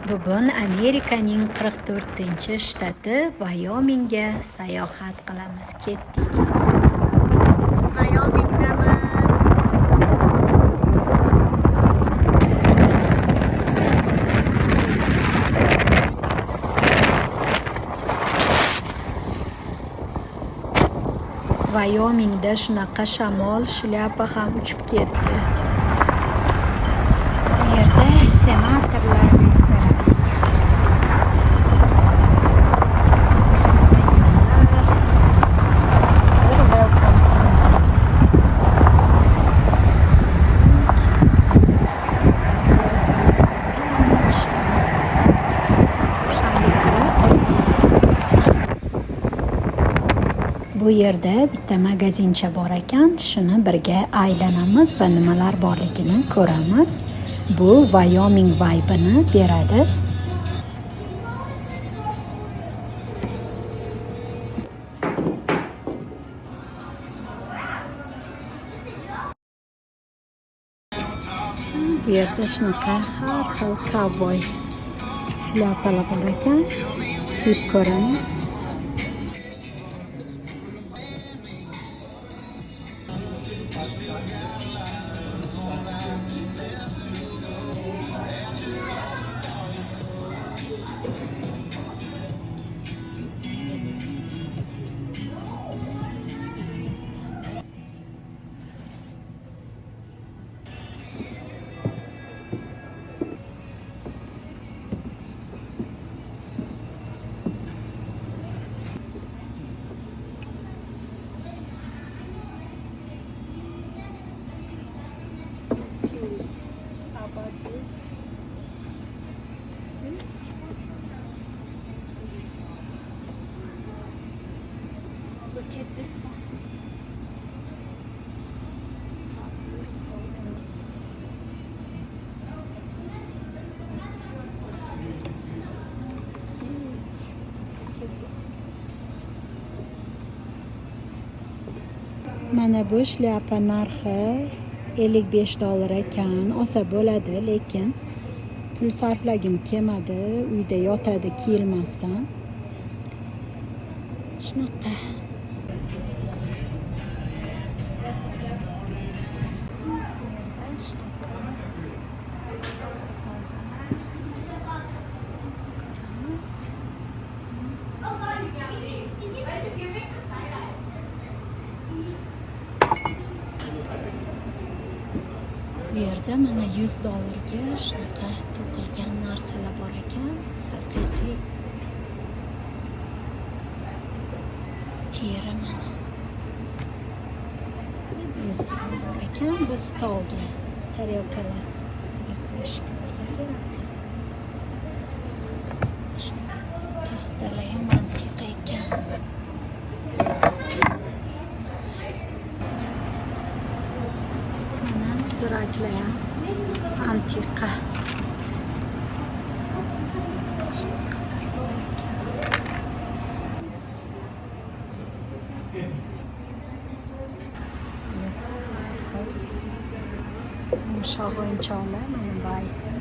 Bugun Amerikaning 44-shtati Vayomingga sayohat qilamiz. Ketdik. Biz Vayomingdamiz. Vayomingda shunaqa shamol, shlyapa ham uchib ketdi. Bu yerda senatorlar restorani ekan. Hozir welcome center. Bu yerda bitta magazincha bor ekan, shuni birga aylanamiz va nimalar borligini ko'ramiz. Bu Vayoming vibe'ini beradi. Bu yerda shunaqa har xil cowboy shlyapalar bor ekan. Kiyib ko'ramiz. How about this? What's this? Look at this one. Cute. Look at this one. Mana bu shlyapa narxi $55 ekan. Olsa bo'ladi, lekin pul sarflagim kelmadi. Uyda yotadi kiyilmasdan. Shunaqa. Bu yerda mana $100 ga shunaqa to'qilgan narsalar bor ekan. Haqiqiy teri mana. Bunisi bor ekan. Bu stolga tarelkalar ustiga qo'yishga ko'rsatyapti. Taxtalar ham antiqa ekan. Ziraklar ham antiqa. Yumshoq o'yinchoqlar mana baysi.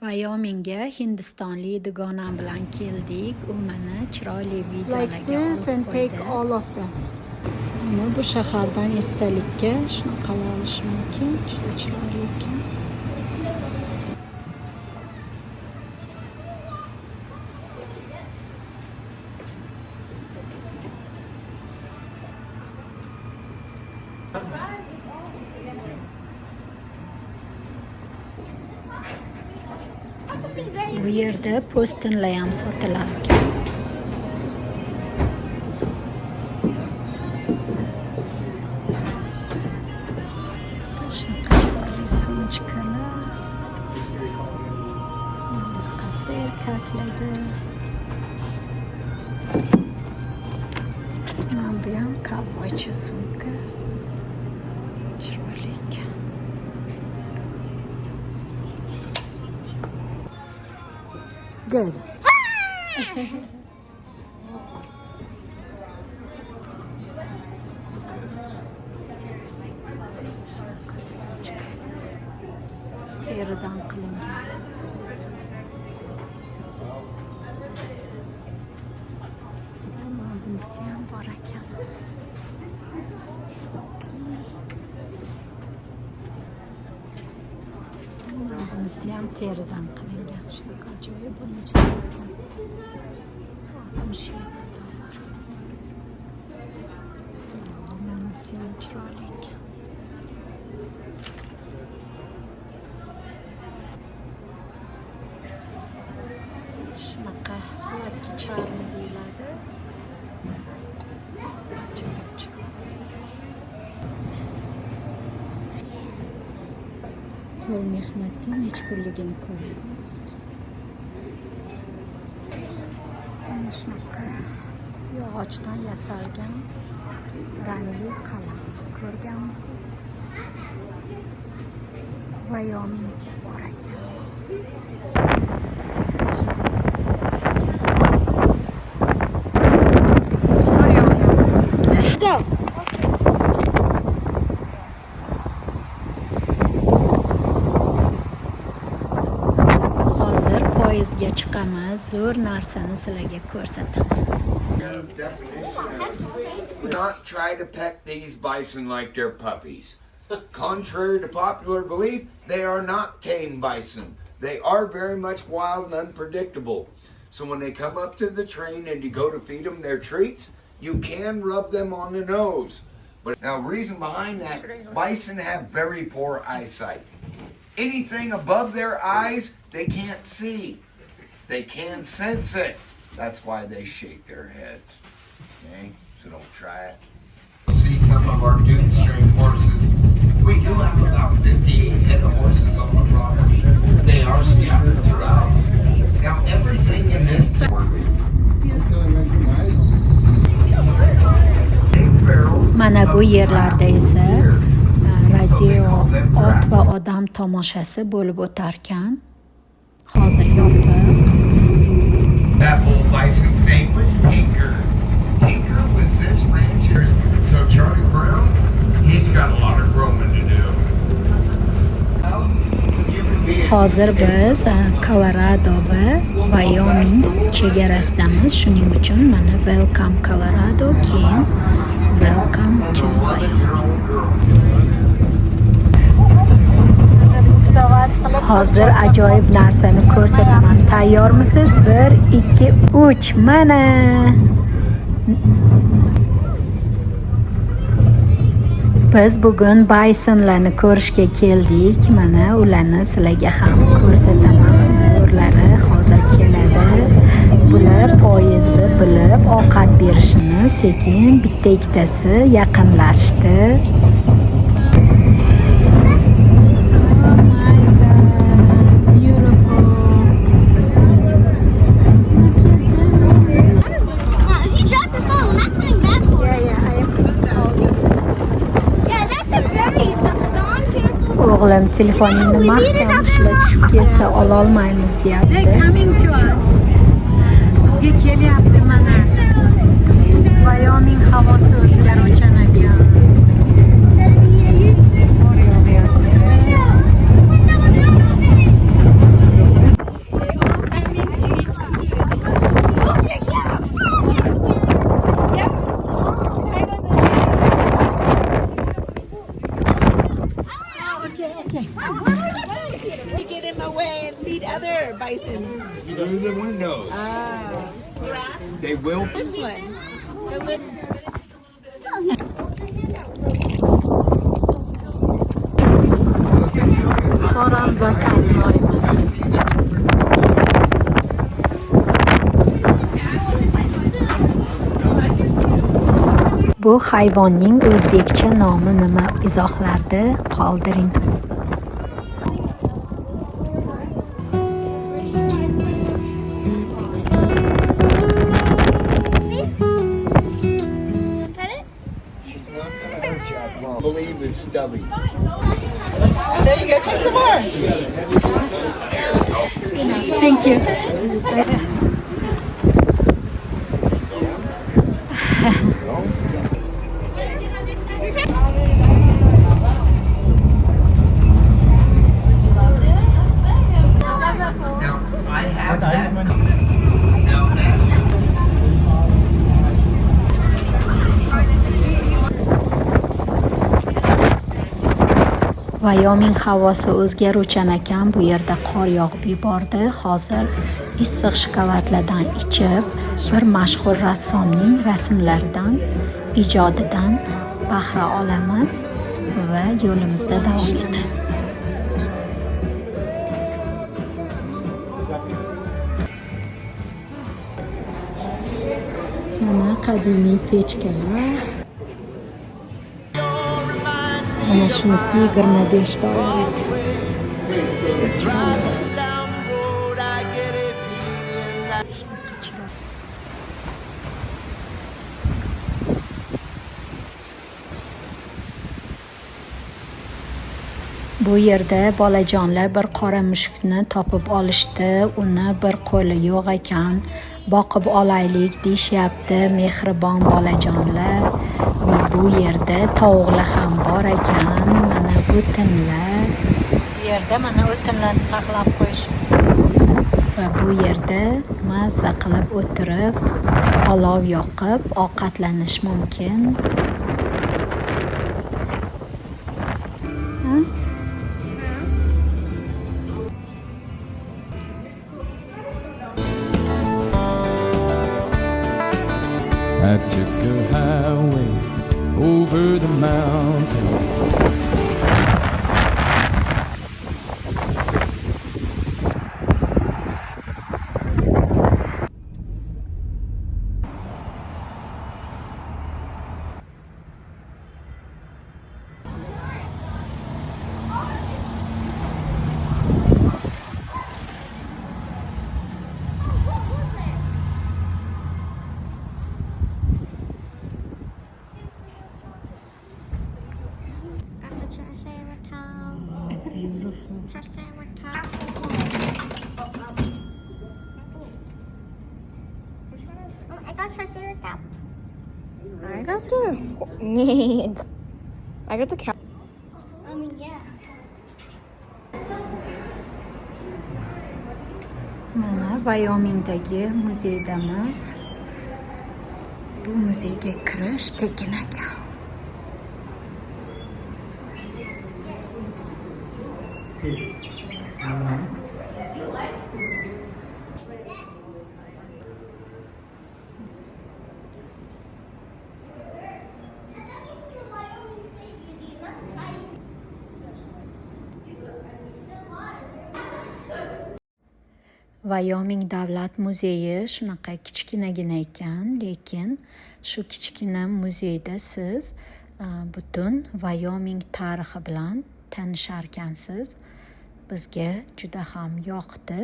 Vayomingga hindistonli dugonam bilan keldik. U meni chiroyli videolarga olib qo'ydi. Mana bu shahardan esdalikka shunaqalar olish mumkin. Juda chiroyli ekan. Bu yerda postinlar ham sotilar ekan. Shunaqa chiroyli sumchkalar. Qasir erkaklarda. Bu ham cowboycha sumka. Chiroyli ekan. Good. teridan qilingan. Bunisi ham bor ekan. Bunisi ham teridan qilingan. Shunaqa ajoyib buni chiqib ekan. 67 dollar. Bunisi ham chiroyli ekan. Shunaqa lucky charm deyiladi. Qo'l mehnatning nechkunligini ko'ryapmiz. Shunaqa yog'ochdan yasalgan rangli qalam ko'rganmisiz? Wyoming bor ekan. Poyezdga chiqamiz, zo'r narsani sizlarga ko'rsataman. Not try to peck these bison like they're puppies. Contrary to popular belief, they are not tame bison. They are very much wild and unpredictable. So when they come up to the train and you go to feed them their treats, you can rub them on the nose. But now, reason behind that, bison have very poor eyesight. Anything above their eyes, they can't see. They can sense it. That's why they shake their heads. Okay? So don't try it. See some of our dune string horses. We do have about 58 head of horses on the property. They are scattered throughout. Now everything in this Mana bu yerlarda esa radio ot va odam tomoshasi bo'lib o'tarkan. Hozir yopiq. That bull bison's name was Tinker. Tinker was this rancher's. So Charlie Brown, he's got a lot of growing to do. Hozir biz Colorado va Wyoming chegarasidamiz. Shuning uchun mana Welcome Colorado, keyin Welcome to Wyoming. Hozir ajoyib narsani ko'rsataman. Tayyormisiz? 1 2 3 mana. Biz bugun bisonlarni ko'rishga keldik. Mana ularni sizlarga ham ko'rsataman. Zo'rlari hozir keladi. Bular poyezni bilib ovqat berishini sekin bitta-ikkitasi yaqinlashdi. O'g'lim telefoningni mahkam ushlab tushib ketsa ololmaymiz deyapti. Coming to us. Bizga kelyapti mana. Wyoming havosi o'zgaruvchan ekan. Through the windows. They will. This one. So'ram zakazini olaman. Bu hayvonning o'zbekcha nomi nima? Izohlarda qoldiring. Believe is stubby. There you go. Take some more. Thank you. Vayoming havosi o'zgaruvchan ekan, bu yerda qor yog'ib yubordi. Hozir issiq shokoladlardan ichib, bir mashhur rassomning rasmlaridan, ijodidan bahra olamiz va yo'limizda davom etamiz. Mana qadimiy pechkalar. Mana shunisi 25 dollar. Bu yerda bolajonlar bir qora mushukni topib olishdi. Uni bir qo'li yo'q ekan. Boqib olaylik deyishyapti mehribon bolajonlar. Va bu yerda tovuqlar ham bor ekan. Mana o'tinlar. Bu yerda mana o'tinlarni taxlab qo'yishibdi. Va bu yerda mazza qilib o'tirib, olov yoqib ovqatlanish mumkin. I took a highway over the mountain. I got Triceratops. I got the cow. Yeah. Mana Vayomingdagi muzeydamiz. Bu muzeyga kirish tekin ekan. Vayoming davlat muzeyi shunaqa kichkinagina ekan, lekin shu kichkina muzeyda siz butun Vayoming tarixi bilan tanisharkansiz. Bizga juda ham yoqdi.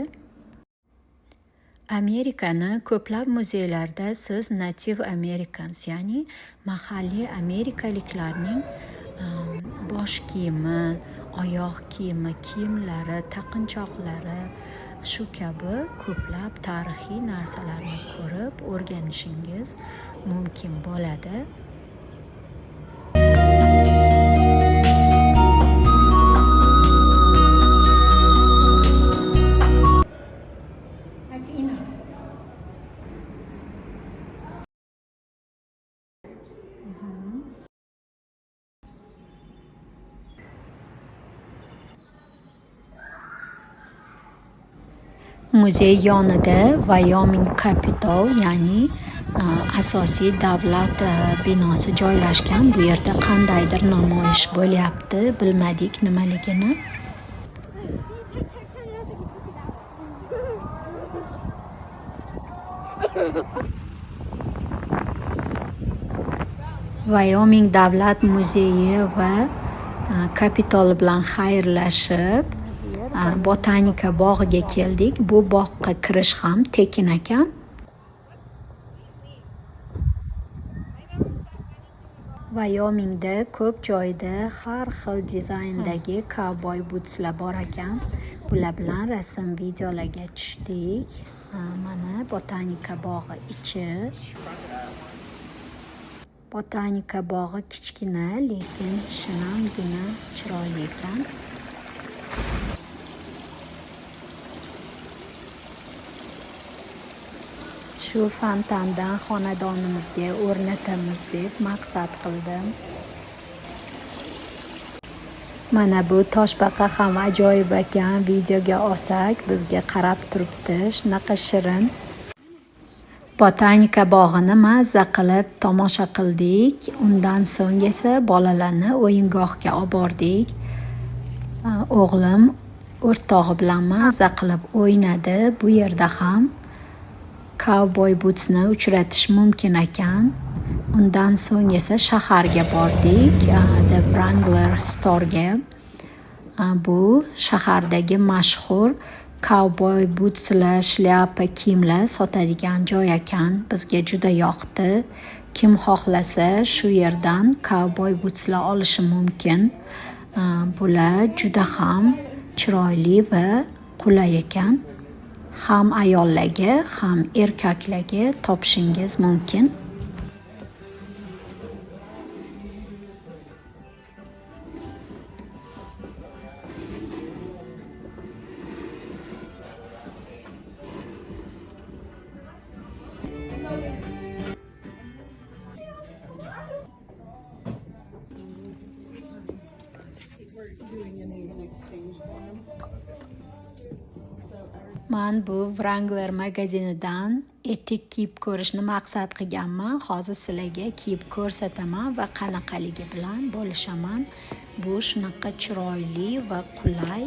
Amerikani ko'plab muzeylarda siz Native Americans, ya'ni mahalliy amerikaliklarning bosh kiyimi, oyoq kiyimi, kiyimlari, taqinchoqlari shu kabi ko'plab tarixiy narsalarni ko'rib o'rganishingiz mumkin bo'ladi. Muzey yonida Wyoming Capitol, ya'ni asosiy davlat binosi joylashgan. Bu yerda qandaydir namoyish bo'lyapti, bilmadik nimaligini. Wyoming davlat muzeyi va Capitol bilan xayrlashib botanika bog'iga keldik. Bu bog'ga kirish ham tekin ekan. Wyomingda ko'p joyda har xil dizayndagi cowboy bootslar bor ekan. Bular bilan rasm videolarga tushdik. Mana botanika bog'i ichi. Botanika bog'i kichkina, lekin shinamgina chiroyli ekan. Shu fontandan xonadonimizga o'rnatamiz deb maqsad qildim. Mana bu toshbaqa ham ajoyib ekan. Videoga olsak, bizga qarab turibdi. Shunaqa shirin. Botanika bog'ini mazza qilib tomosha qildik. Undan so'ng esa bolalarni o'yingohga olib bordik. O'g'lim o'rtog'i bilan mazza qilib o'ynadi. Bu yerda ham cowboy bootsni uchratish mumkin ekan. Undan so'ng esa shaharga bordik, The Wrangler Store'ga. Bu shahardagi mashhur cowboy bootslar, shlyapa kiyimlar sotadigan joy ekan. Bizga juda yoqdi. Kim xohlasa shu yerdan cowboy bootslar olishi mumkin. Bular juda ham chiroyli va qulay ekan. Ham ayollarga, ham erkaklarga topishingiz mumkin. Men bu Wrangler magazinidan etik kiyib ko'rishni maqsad qilganman. Hozir sizlarga kiyib ko'rsataman va qanaqaligi bilan bo'lishaman. Bu shunaqa chiroyli va qulay.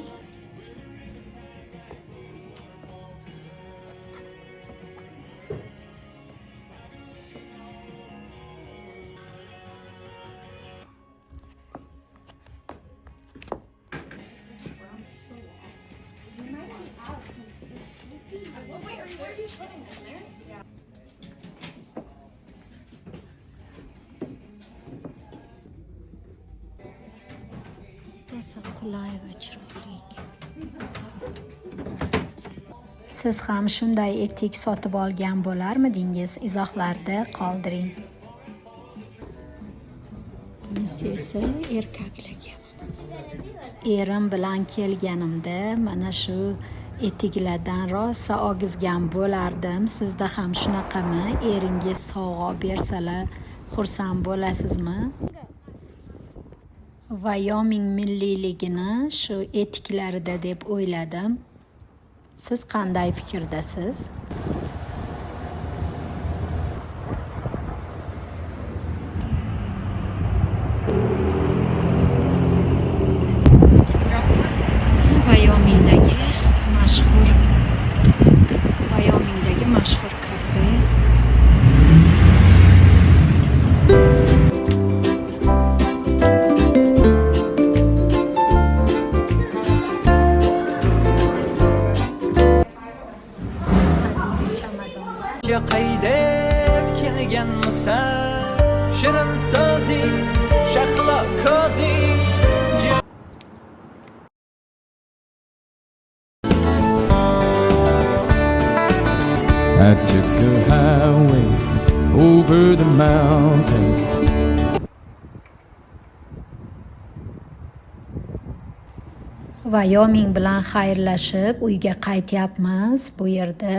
Qulay va chiroyli. Siz ham shunday etik sotib olgan bo'larmidingiz? Izohlarda qoldiring. Bunisi esa erkaklarga. Erim bilan kelganimda mana shu etiklardan rosa ogizgan bo'lardim. Sizda ham shunaqami? Eringiz sovg'a bersalar xursand bo'lasizmi? Wyoming milliyligini shu etiklarida deb o'yladim. Siz qanday fikrdasiz? Wyomingdagi mashhur kafe. qaydab kelganmisan shirin so'zing shahlo ko'zing I took a highway over the mountain. Wyoming bilan xayrlashib uyga qaytyapmiz. Bu yerda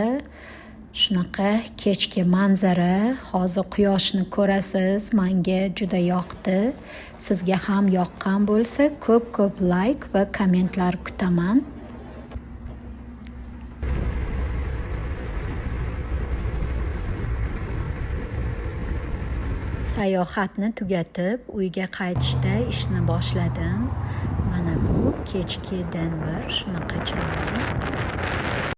shunaqa kechki manzara, hozir quyoshni ko'rasiz. Menga juda yoqdi. Sizga ham yoqqan bo'lsa, ko'p like va kommentlar kutaman. Sayohatni tugatib uyga qaytishda ishni boshladim. Mana bu kechki Denver shunaqa chiroyli.